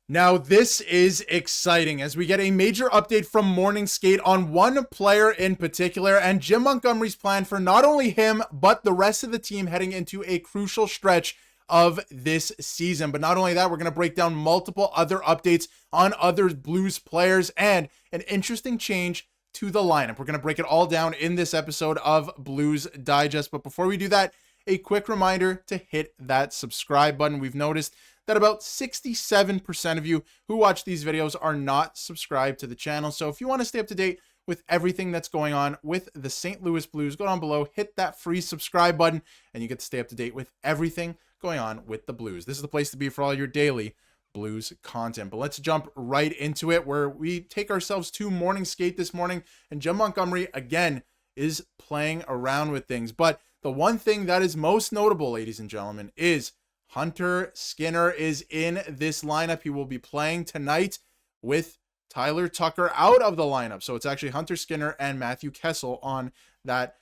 Now, this is exciting as we get a major update from Morning Skate on one player in particular and Jim Montgomery's plan for not only him, but the rest of the team heading into a crucial stretch of this season. But not only that, we're going to break down multiple other updates on other Blues players and an interesting change to the lineup. We're going to break it all down in this episode of Blues Digest. But before we do that, a quick reminder to hit that subscribe button. We've noticed that about 67% of you who watch these videos are not subscribed to the channel. So if you want to stay up to date with everything that's going on with the St. Louis Blues, go down below, hit that free subscribe button, and you get to stay up to date with everything going on with the Blues. This is the place to be for all your daily Blues content. But let's jump right into it, where we take ourselves to Morning Skate this morning, and Jim Montgomery again is playing around with things. But the one thing that is most notable, ladies and gentlemen, is Hunter Skinner is in this lineup. He will be playing tonight with Tyler Tucker out of the lineup. So it's actually Hunter Skinner and Matthew Kessel on that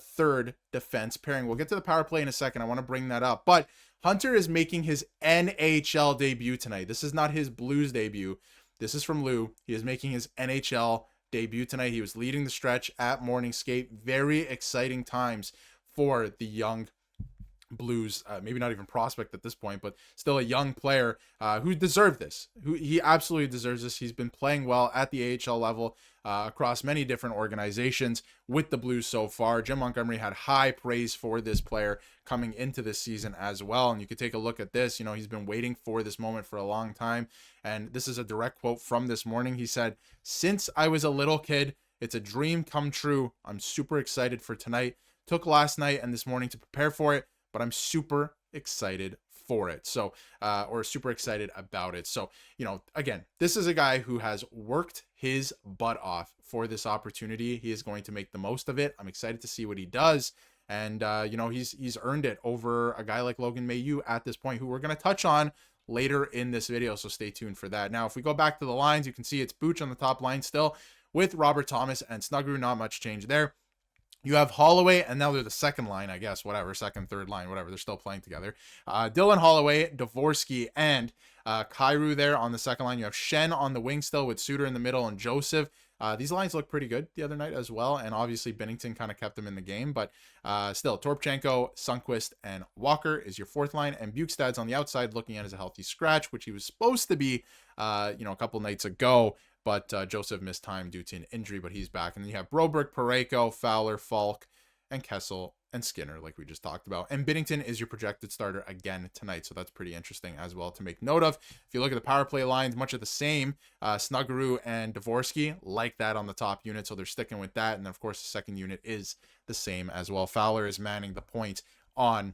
third defense pairing. We'll get to the power play in a second. I want to bring that up. But Hunter is making his NHL debut tonight. This is not his Blues debut. This is from Lou. He is making his NHL debut tonight. He was leading the stretch at Morning Skate. Very exciting times for the young Blues, maybe not even prospect at this point, but still a young player who deserved this. He absolutely deserves this. He's been playing well at the AHL level across many different organizations with the Blues so far. Jim Montgomery had high praise for this player coming into this season as well. And you could take a look at this. You know, he's been waiting for this moment for a long time. And this is a direct quote from this morning. He said, "Since I was a little kid, it's a dream come true. I'm super excited for tonight. Took last night and this morning to prepare for it, but I'm super excited for it." So, or super excited about it. So, you know, again, this is a guy who has worked his butt off for this opportunity. He is going to make the most of it. I'm excited to see what he does. And, you know, he's earned it over a guy like Logan Mailloux at this point, who we're going to touch on later in this video. So stay tuned for that. Now, if we go back to the lines, you can see it's Buch on the top line still with Robert Thomas and Snuggerud. Not much change there. You have Holloway, and now they're the second line, I guess, whatever, second, third line, whatever. They're still playing together. Dylan Holloway, Dvorsky, and Kyrou there on the second line. You have Shen on the wing still with Suter in the middle and Joseph. These lines look pretty good the other night as well, and obviously Binnington kind of kept them in the game, but still, Torpchenko, Sundqvist, and Walker is your fourth line, and Bukestad's on the outside looking at as a healthy scratch, which he was supposed to be, you know, a couple nights ago. But Joseph missed time due to an injury, but he's back. And then you have Broberg, Parayko, Fowler, Falk, and Kessel, and Skinner, like we just talked about. And Binnington is your projected starter again tonight, so that's pretty interesting as well to make note of. If you look at the power play lines, much of the same. Snuggerud and Dvorsky, like that on the top unit, so they're sticking with that. And then, of course, the second unit is the same as well. Fowler is manning the point on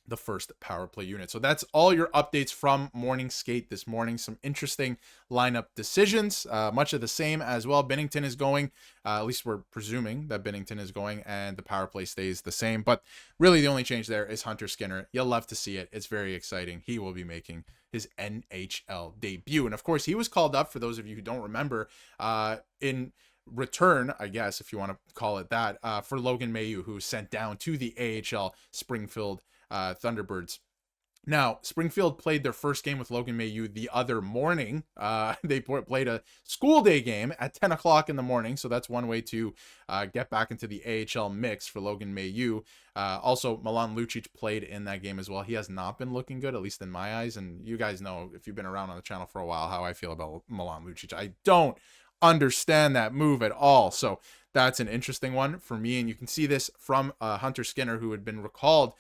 the first power play unit. So that's all your updates from Morning Skate this morning. Some interesting lineup decisions, much of the same as well. Binnington is going, at least we're presuming that Binnington is going, and the power play stays the same. But really the only change there is Hunter Skinner. You'll love to see it. It's very exciting. He will be making his NHL debut. And of course, he was called up, for those of you who don't remember, in return, I guess, if you want to call it that, for Logan Mailloux, who was sent down to the AHL Springfield Thunderbirds. Now, Springfield played their first game with Logan Mailloux the other morning. They played a school day game at 10 o'clock in the morning, so that's one way to get back into the AHL mix for Logan Mailloux. Also, Milan Lucic played in that game as well. He has not been looking good, at least in my eyes, and you guys know, if you've been around on the channel for a while, how I feel about Milan Lucic. I don't understand that move at all, so that's an interesting one for me. And you can see this from Hunter Skinner, who had been recalled.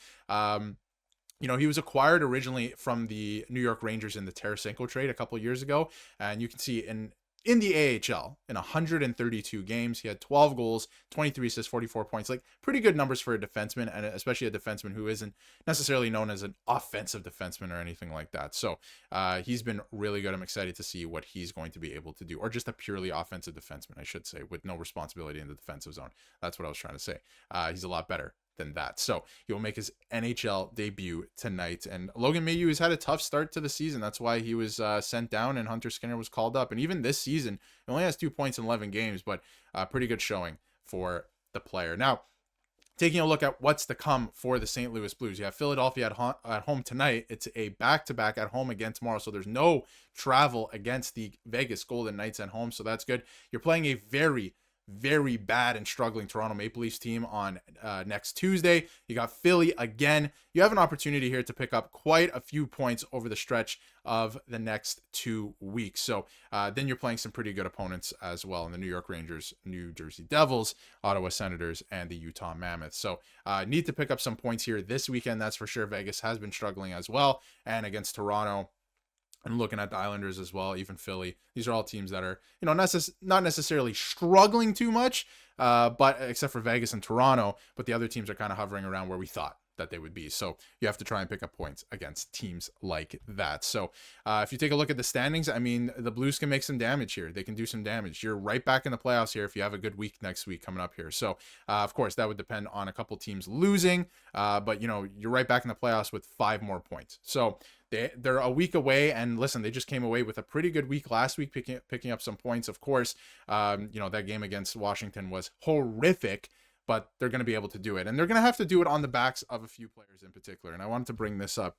You know, he was acquired originally from the New York Rangers in the Tarasenko trade a couple years ago. And you can see in the AHL, in 132 games, he had 12 goals, 23 assists, 44 points. Like, pretty good numbers for a defenseman, and especially a defenseman who isn't necessarily known as an offensive defenseman or anything like that. So he's been really good. I'm excited to see what he's going to be able to do, or just a purely offensive defenseman, I should say, with no responsibility in the defensive zone. That's what I was trying to say. He's a lot better than that. So he will make his NHL debut tonight. And Logan Mailloux has had a tough start to the season. That's why he was sent down, and Hunter Skinner was called up. And even this season, he only has 2 points in 11 games, but pretty good showing for the player. Now, taking a look at what's to come for the St. Louis Blues. You have Philadelphia at home tonight. It's a back-to-back at home again tomorrow, so there's no travel against the Vegas Golden Knights at home, so that's good. You're playing a very, very bad and struggling Toronto Maple Leafs team on next Tuesday. You got Philly again. You have an opportunity here to pick up quite a few points over the stretch of the next 2 weeks. So then you're playing some pretty good opponents as well in the New York Rangers, New Jersey Devils, Ottawa Senators, and the Utah Mammoths. So need to pick up some points here this weekend. That's for sure. Vegas has been struggling as well. And against Toronto, and looking at the Islanders as well, even Philly. These are all teams that are, you know, not necessarily struggling too much, but except for Vegas and Toronto, but the other teams are kind of hovering around where we thought that they would be. So you have to try and pick up points against teams like that. So if you take a look at the standings, I mean, the Blues can make some damage here. They can do some damage. You're right back in the playoffs here if you have a good week next week coming up here. So of course, that would depend on a couple teams losing, but you know, you're right back in the playoffs with 5 more points. So they're a week away, and listen, they just came away with a pretty good week last week, picking up some points. Of course, you know, that game against Washington was horrific, but they're going to be able to do it, and they're going to have to do it on the backs of a few players in particular. And I wanted to bring this up.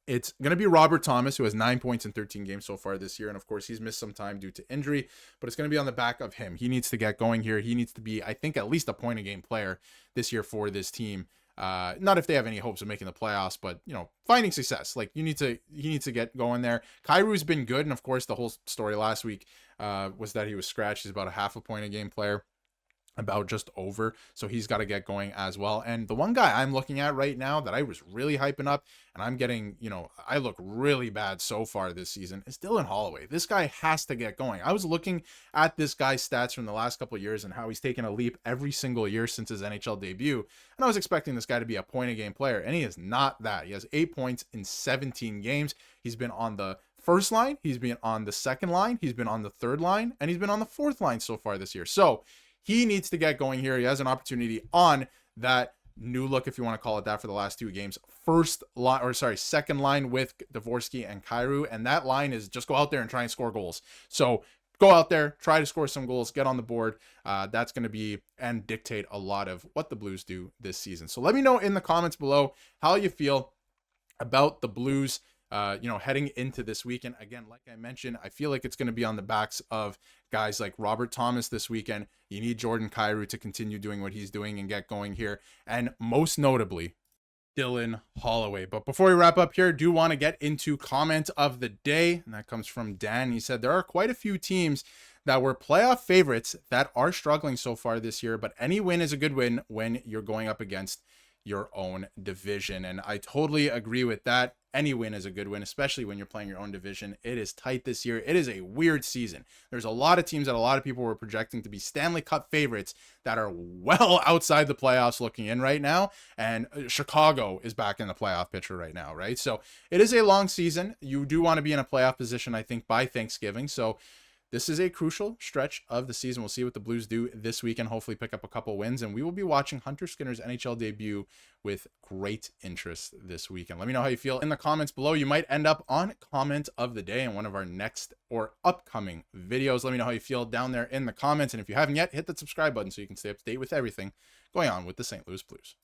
It's going to be Robert Thomas, who has 9 points in 13 games so far this year. And of course, he's missed some time due to injury, but it's going to be on the back of him. He needs to get going here. He needs to be, I think, at least a point a game player this year for this team. Not if they have any hopes of making the playoffs, but, you know, finding success. Like, he needs to get going there. Kyrou's been good. And of course, the whole story last week was that he was scratched. He's about a half a point a game player. About just over, so he's got to get going as well. And the one guy I'm looking at right now that I was really hyping up, and I'm getting, you know, I look really bad so far this season, is Dylan Holloway. This guy has to get going. I was looking at this guy's stats from the last couple of years and how he's taken a leap every single year since his NHL debut, and I was expecting this guy to be a point a game player, and he is not that. He has 8 points in 17 games. He's been on the first line, he's been on the second line, he's been on the third line, and he's been on the fourth line so far this year. So he needs to get going here. He has an opportunity on that new look, if you want to call it that, for the last 2 games. Second line with Dvorsky and Kyrou. And that line is just go out there and try and score goals. So go out there, try to score some goals, get on the board. That's going to be and dictate a lot of what the Blues do this season. So let me know in the comments below how you feel about the Blues you know, heading into this weekend. Again, like I mentioned, I feel like it's going to be on the backs of guys like Robert Thomas this weekend. You need Jordan Kyrou to continue doing what he's doing and get going here. And most notably, Dylan Holloway. But before we wrap up here, I do want to get into comment of the day. And that comes from Dan. He said, there are quite a few teams that were playoff favorites that are struggling so far this year, but any win is a good win when you're going up against your own division. And I totally agree with that. Any win is a good win, especially when you're playing your own division. It is tight this year. It is a weird season. There's a lot of teams that a lot of people were projecting to be Stanley Cup favorites that are well outside the playoffs looking in right now. And Chicago is back in the playoff picture right now, right? So it is a long season. You do want to be in a playoff position, I think, by Thanksgiving. So this is a crucial stretch of the season. We'll see what the Blues do this weekend, hopefully pick up a couple wins, and we will be watching Hunter Skinner's NHL debut with great interest this weekend. Let me know how you feel in the comments below. You might end up on comment of the day in one of our next or upcoming videos. Let me know how you feel down there in the comments, and if you haven't yet, hit that subscribe button so you can stay up to date with everything going on with the St. Louis Blues.